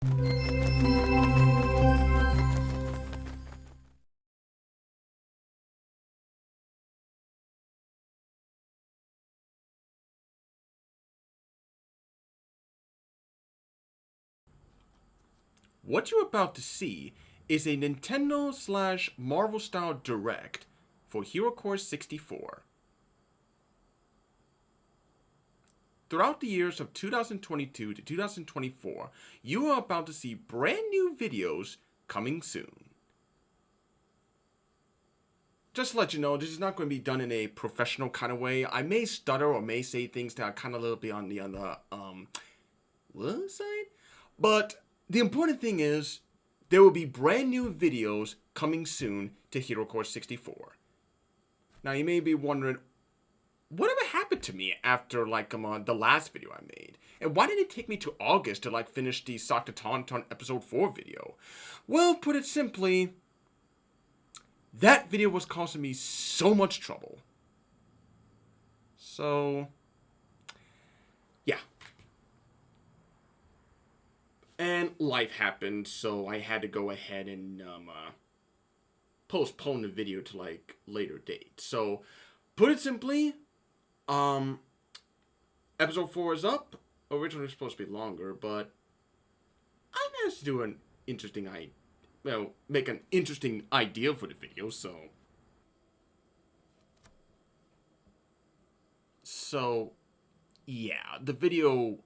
What you're about to see is a Nintendo / Marvel style Direct for HeroCore64. Throughout the years of 2022 to 2024, you are about to see brand new videos coming soon. Just to let you know, this is not going to be done in a professional kind of way. I may stutter or may say things that are kind of a little bit on the side, but the important thing is there will be brand new videos coming soon to HeroCore64. Now you may be wondering, whatever happened to me after the last video I made? And why did it take me to August to finish the Sock to Tauntaun episode 4 video? Well, put it simply, that video was causing me so much trouble. So, yeah. And life happened, so I had to go ahead and postpone the video to later date. So, put it simply, episode 4 is up. Originally it was supposed to be longer, but I managed to do an interesting make an interesting idea for the video, so yeah, the video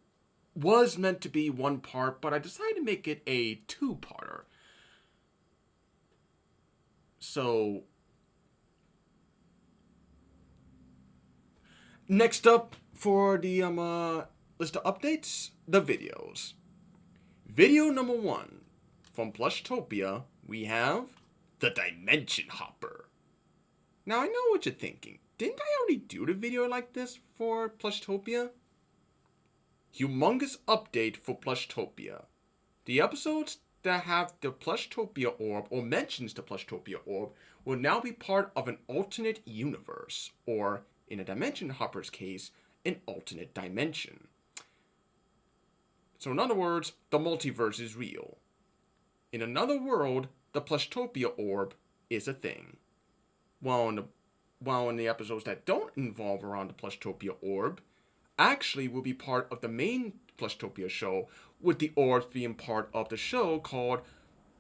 was meant to be one part, but I decided to make it a two-parter. So next up for the list of updates, the videos. Video number 1 from Plushtopia, we have the Dimension Hopper. Now I know what you're thinking. Didn't I already do the video like this for Plushtopia? Humongous update for Plushtopia. The episodes that have the Plushtopia orb or mentions the Plushtopia orb will now be part of an alternate universe, or in a Dimension Hopper's case, an alternate dimension. So in other words, the multiverse is real. In another world, the Plushtopia orb is a thing. While in the episodes that don't involve around the Plushtopia orb, actually will be part of the main Plushtopia show, with the orbs being part of the show called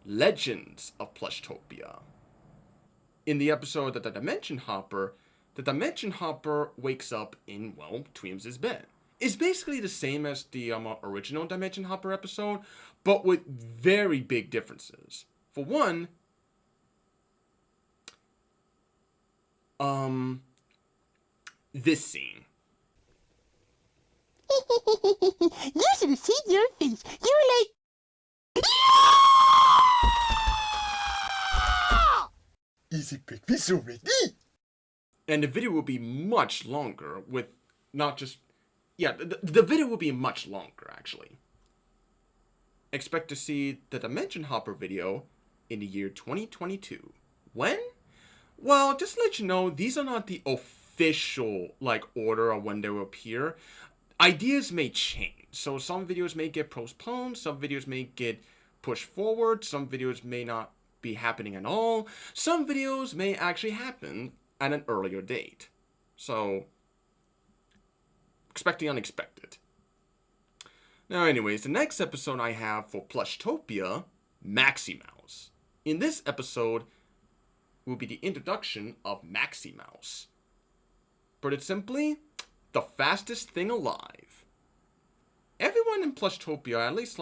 Legends of Plushtopia. In the episode of the Dimension Hopper wakes up in, Tweems's bed. It's basically the same as the original Dimension Hopper episode, but with very big differences. For one, this scene. You should have seen your face. You were like... Is it breakfast already? And the video will be much longer with not just... Yeah, the video will be much longer, actually. Expect to see the Dimension Hopper video in the year 2022. When? Well, just to let you know, these are not the official, order of when they will appear. Ideas may change. So some videos may get postponed, some videos may get pushed forward, some videos may not be happening at all, some videos may actually happen at an earlier date. So, expect the unexpected. Now anyways, the next episode I have for Plushtopia, Maxi Mouse. In this episode will be the introduction of Maxi Mouse. Put it simply, the fastest thing alive. Everyone in Plushtopia, at least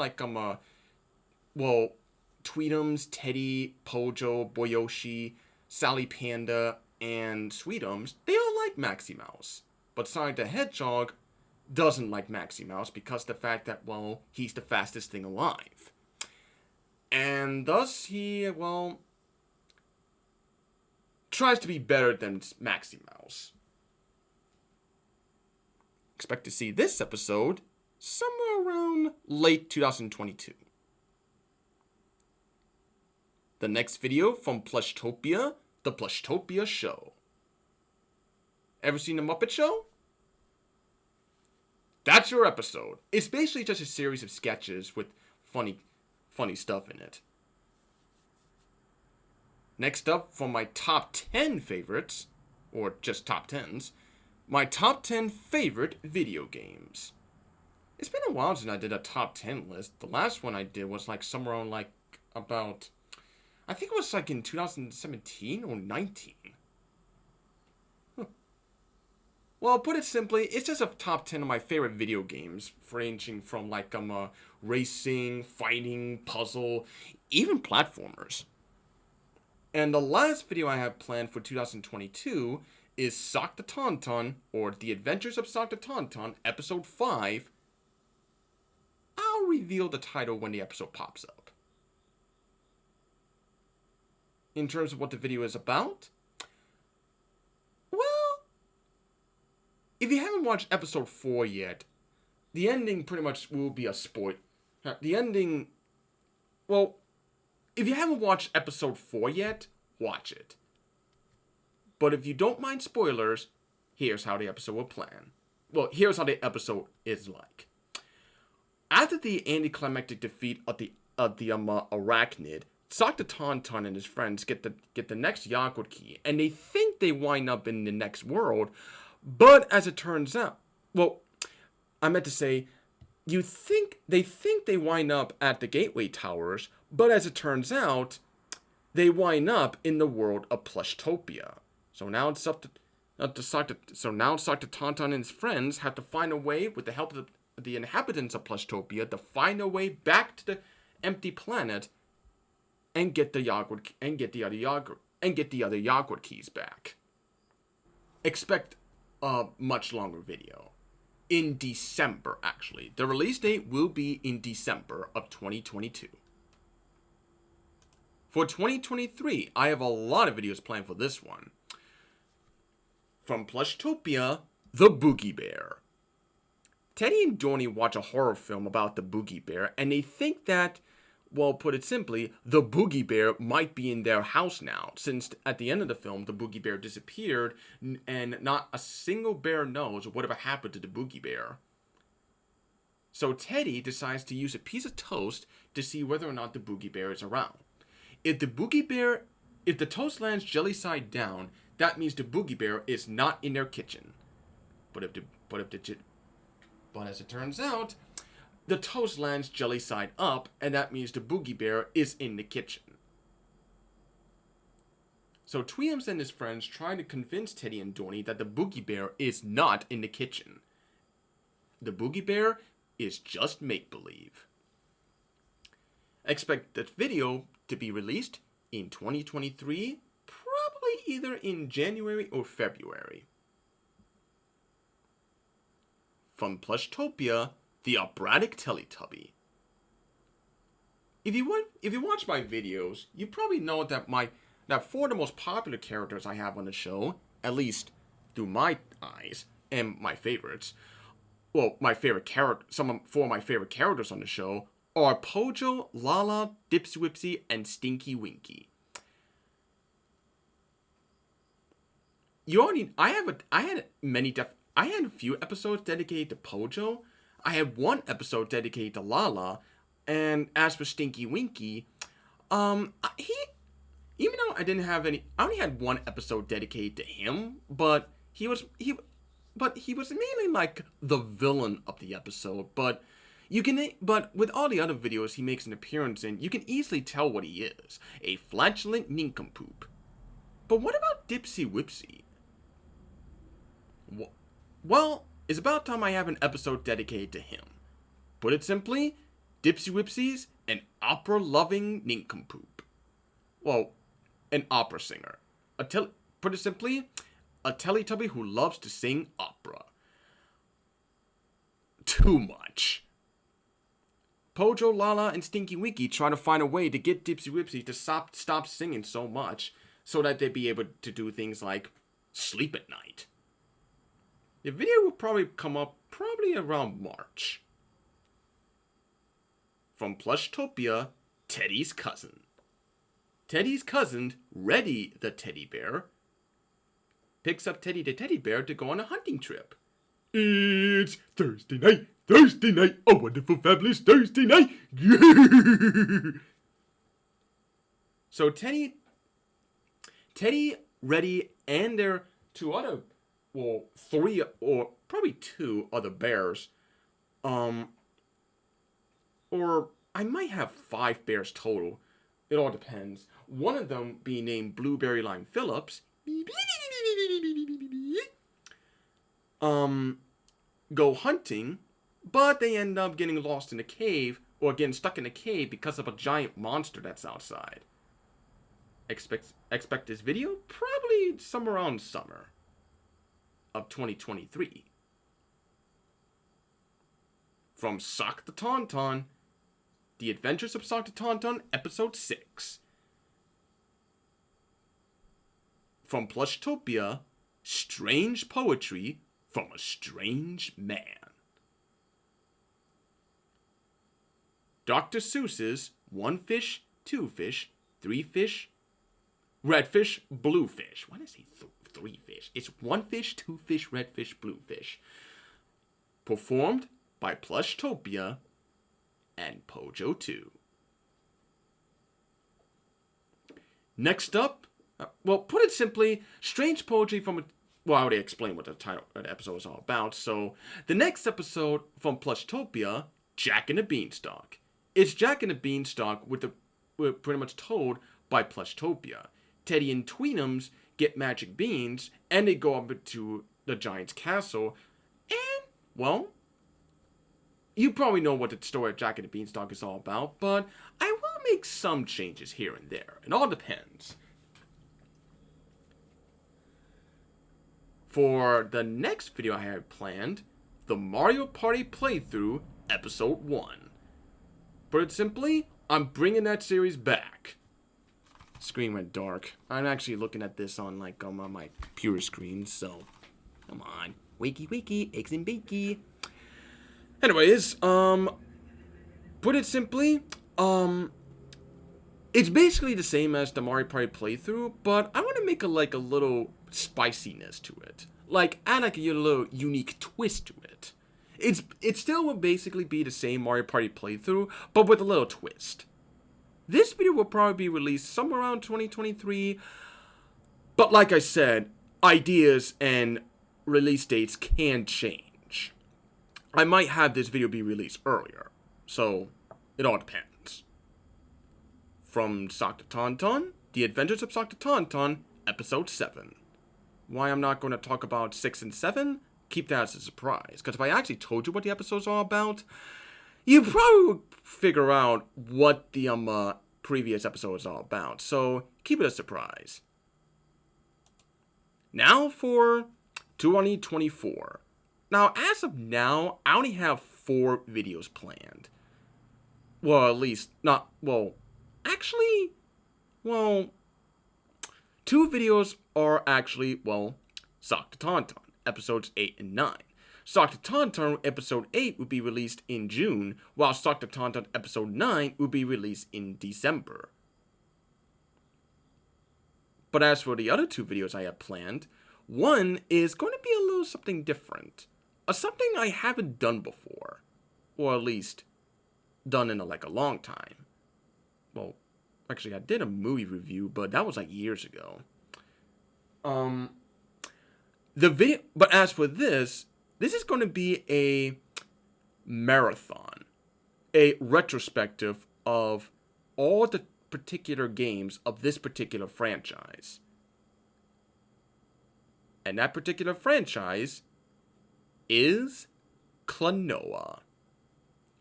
Tweetums, Teddy, Pojo, Boyoshi, Sally Panda, and Sweetums, they all like Maxi Mouse. But Sonic the Hedgehog doesn't like Maxi Mouse because the fact that, he's the fastest thing alive. And thus he, tries to be better than Maxi Mouse. Expect to see this episode somewhere around late 2022. The next video from Plushtopia, the Plushtopia Show. Ever seen The Muppet Show? That's your episode. It's basically just a series of sketches with funny funny stuff in it. Next up, for my top 10 favorites, or just top 10s, my top 10 favorite video games. It's been a while since I did a top 10 list. The last one I did was like somewhere on like about, I think it was like in 2017 or 19. Well, put it simply, it's just a top 10 of my favorite video games, ranging from like racing, fighting, puzzle, even platformers. And the last video I have planned for 2022 is Sock the Tauntaun, or The Adventures of Sock the Tauntaun, Episode 5. I'll reveal the title when the episode pops up. In terms of what the video is about, well, if you haven't watched Episode 4 yet, the ending pretty much will be a spoil. The ending, well, if you haven't watched Episode 4 yet, watch it. But if you don't mind spoilers, here's how the episode will plan. Well, here's how the episode is like. After the anticlimactic defeat of the arachnid, Sock the Tauntaun and his friends get the next Yogurt key, and they think they wind up in the next world. But as it turns out, well, I meant to say, they think they wind up at the Gateway Towers, but as it turns out, they wind up in the world of Plushtopia. So now it's up to Sock the Tauntaun and his friends have to find a way, with the help of the inhabitants of Plushtopia, to find a way back to the empty planet and get the other Yogurt keys back. Expect a much longer video. In December, actually. The release date will be in December of 2022. For 2023, I have a lot of videos planned for this one. From Plushtopia, The Boogie Bear. Teddy and Dorney watch a horror film about the Boogie Bear, and they think that, well, put it simply, the Boogie Bear might be in their house now, since at the end of the film, the Boogie Bear disappeared, and not a single bear knows whatever happened to the Boogie Bear. So Teddy decides to use a piece of toast to see whether or not the Boogie Bear is around. If the toast lands jelly side down, that means the Boogie Bear is not in their kitchen. But as it turns out, the toast lands jelly side up, and that means the Boogie Bear is in the kitchen. So Tweeums and his friends try to convince Teddy and Dorney that the Boogie Bear is not in the kitchen. The Boogie Bear is just make-believe. Expect that video to be released in 2023, probably either in January or February. From Plushtopia, the operatic Teletubby. If you watch my videos, you probably know that four of the most popular characters I have on the show, at least through my eyes and my favorites, well, four of my favorite characters on the show are Pojo, Lala, Dipsy Wipsy, and Stinky Winky. I had a few episodes dedicated to Pojo. I had one episode dedicated to Lala, and as for Stinky Winky, even though I only had one episode dedicated to him, but he was mainly like the villain of the episode. But with all the other videos he makes an appearance in, you can easily tell what he is: a flatulent nincompoop. But what about Dipsy Wipsy? Well, it's about time I have an episode dedicated to him. Put it simply, Dipsy Wipsy's an opera-loving nincompoop. Well, an opera singer. Put it simply, a Teletubby who loves to sing opera. Too much. Pojo, Lala, and Stinky Winky try to find a way to get Dipsy Wipsy to stop singing so much, so that they'd be able to do things like sleep at night. The video will probably come up around March. From Plushtopia, Teddy's cousin. Teddy's cousin, Reddy the teddy bear, picks up Teddy the teddy bear to go on a hunting trip. It's Thursday night Thursday night, a wonderful, fabulous Thursday night. So Teddy, Reddy, and their three or probably two other bears, or I might have 5 bears total. It all depends. One of them being named Blueberry Line Phillips. Go hunting, but they end up getting lost in a cave, or getting stuck in a cave because of a giant monster that's outside. Expect this video probably somewhere around summer of 2023. From Sock the Tauntaun, The Adventures of Sock the Tauntaun, Episode 6. From Plushtopia, Strange Poetry from a Strange Man. Dr. Seuss's 1 fish, 2 fish, 3 fish, red fish, blue fish. Why did I say 3 fish? It's 1 fish, 2 fish, red fish, blue fish. Performed by Plushtopia and Pojo 2. Next up, put it simply, strange poetry from a... Well, I already explained what the title of the episode is all about. So, the next episode from Plushtopia, Jack and the Beanstalk. It's Jack and the Beanstalk with pretty much told by Plushtopia. Teddy and Tweetums get magic beans, and they go up to the giant's castle, and, well, you probably know what the story of Jack and the Beanstalk is all about, but I will make some changes here and there. It all depends. For the next video I have planned, the Mario Party playthrough, Episode 1. Put it simply, I'm bringing that series back. Screen went dark. I'm actually looking at this on my computer screen, so come on. Wakey wakey, eggs and bakey. Anyways, put it simply, it's basically the same as the Mario Party playthrough, but I want to make a little spiciness to it. Add a little unique twist to it. It still will basically be the same Mario Party playthrough, but with a little twist. This video will probably be released somewhere around 2023, but like I said, ideas and release dates can change. I might have this video be released earlier, so it all depends. From Sock the Tauntaun, The Adventures of Sock the Tauntaun, Episode 7. Why I'm not going to talk about 6 and 7? Keep that as a surprise, because if I actually told you what the episodes are about, you probably would figure out what the previous episode is all about, so keep it a surprise. Now for 2024. Now, as of now, I only have 4 videos planned. Well, at least, actually, 2 videos are actually, Sock the Tauntaun, episodes 8 and 9. Sock the Tauntaun episode 8 will be released in June, while Sock the Tauntaun episode 9 will be released in December. But as for the other 2 videos I have planned, one is going to be a little something different. Something I haven't done before. Or at least, done in a long time. Well, actually I did a movie review, but that was years ago. But as for this is going to be a marathon, a retrospective of all the particular games of this particular franchise. And that particular franchise is Klonoa.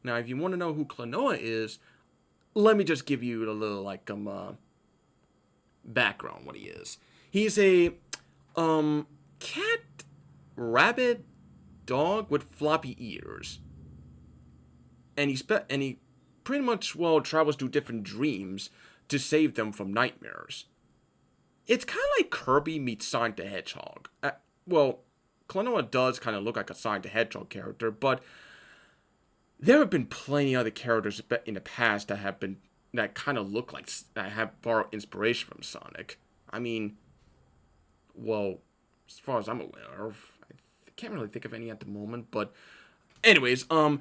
Now, if you want to know who Klonoa is, let me just give you a little background what he is. He's a cat, rabbit, dog with floppy ears. And he pretty much travels through different dreams to save them from nightmares. It's kind of like Kirby meets Sonic the Hedgehog. Klonoa does kind of look like a Sonic the Hedgehog character, but there have been plenty other characters in the past that kind of look like, that have borrowed inspiration from Sonic. I mean, as far as I'm aware of, I can't really think of any at the moment, but Anyways, put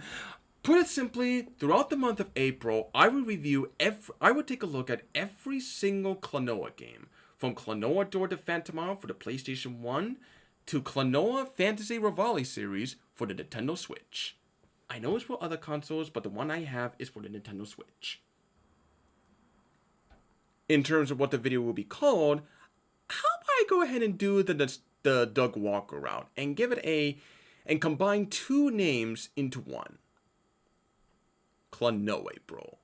it simply, throughout the month of April, I would take a look at every single Klonoa game. From Klonoa Door to Phantomon for the PlayStation 1, to Klonoa Fantasy Rivali series for the Nintendo Switch. I know it's for other consoles, but the one I have is for the Nintendo Switch. In terms of what the video will be called, how about I go ahead and do the Doug Walker route and give it and combine two names into one. Klonoa April.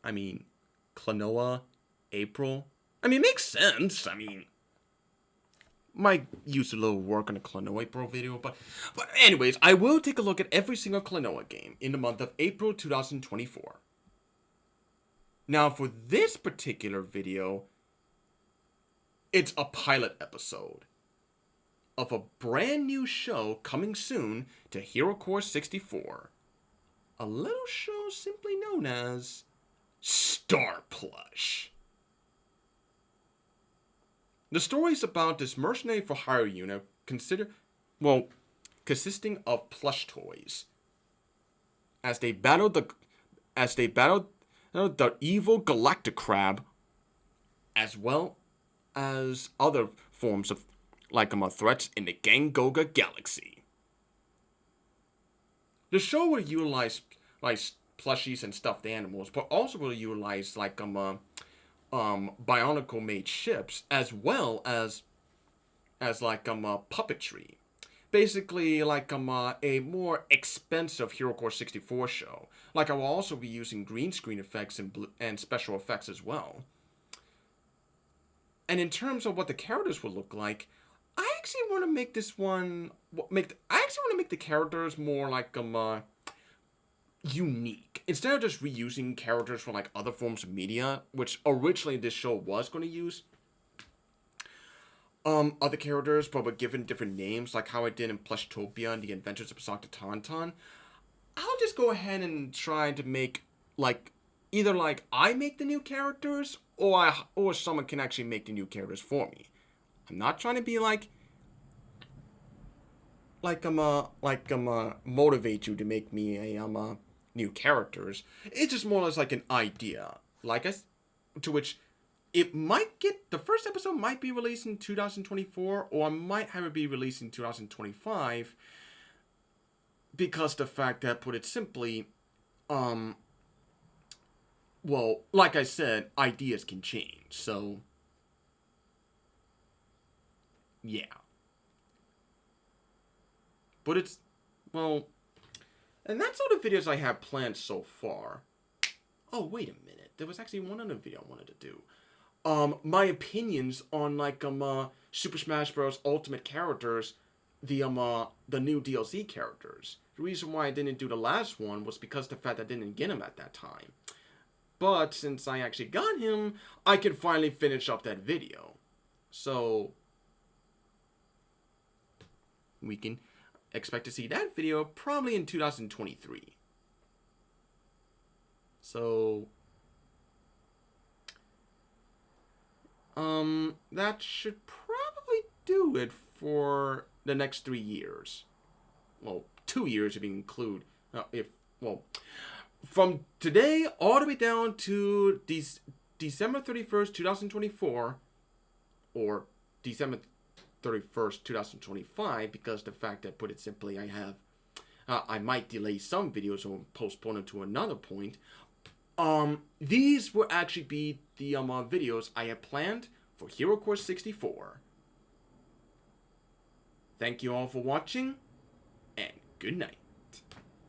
I mean, Klonoa April. I mean, it makes sense. I mean, might use a little work on a Klonoa April video, but anyways, I will take a look at every single Klonoa game in the month of April 2024. Now, for this particular video, it's a pilot episode of a brand new show coming soon to HeroCore64. A little show simply known as Star Plush. The story is about this mercenary for hire unit consisting of plush toys as they battle the evil galactic crab, as well as other forms of threats in the Gangoga galaxy. The show will utilize plushies and stuffed animals, but also will utilize bionicle made ships, as well as puppetry. Basically, a more expensive HeroCore64 show. I will also be using green screen effects and special effects as well. And in terms of what the characters will look like, I actually want to make this one make the characters more unique. Instead of just reusing characters from other forms of media, which originally this show was going to use other characters, but were given different names, like how I did in Plushtopia and the Adventures of Dr. Tauntaun. I'll just go ahead and try to make either I make the new characters, or someone can actually make the new characters for me. I'm not trying to be motivate you to make me a new characters. It's just more or less an idea, to which it might get, the first episode might be released in 2024, or I might have it be released in 2025, because the fact that, put it simply, well, like I said, ideas can change, so yeah. But it's, well, and that's all the videos I have planned so far. Oh, wait a minute. There was actually one other video I wanted to do. My opinions on, Super Smash Bros. Ultimate characters, the new DLC characters. The reason why I didn't do the last one was because the fact I didn't get him at that time. But since I actually got him, I can finally finish up that video. So we can expect to see that video probably in 2023. So that should probably do it for the next 3 years. Well, 2 years if you include from today all the way down to December 31st, 2024, or December 31st, 2025, because the fact that, put it simply, I might delay some videos or postpone them to another point. These will actually be the videos I have planned for HeroCore64. Thank you all for watching, and good night.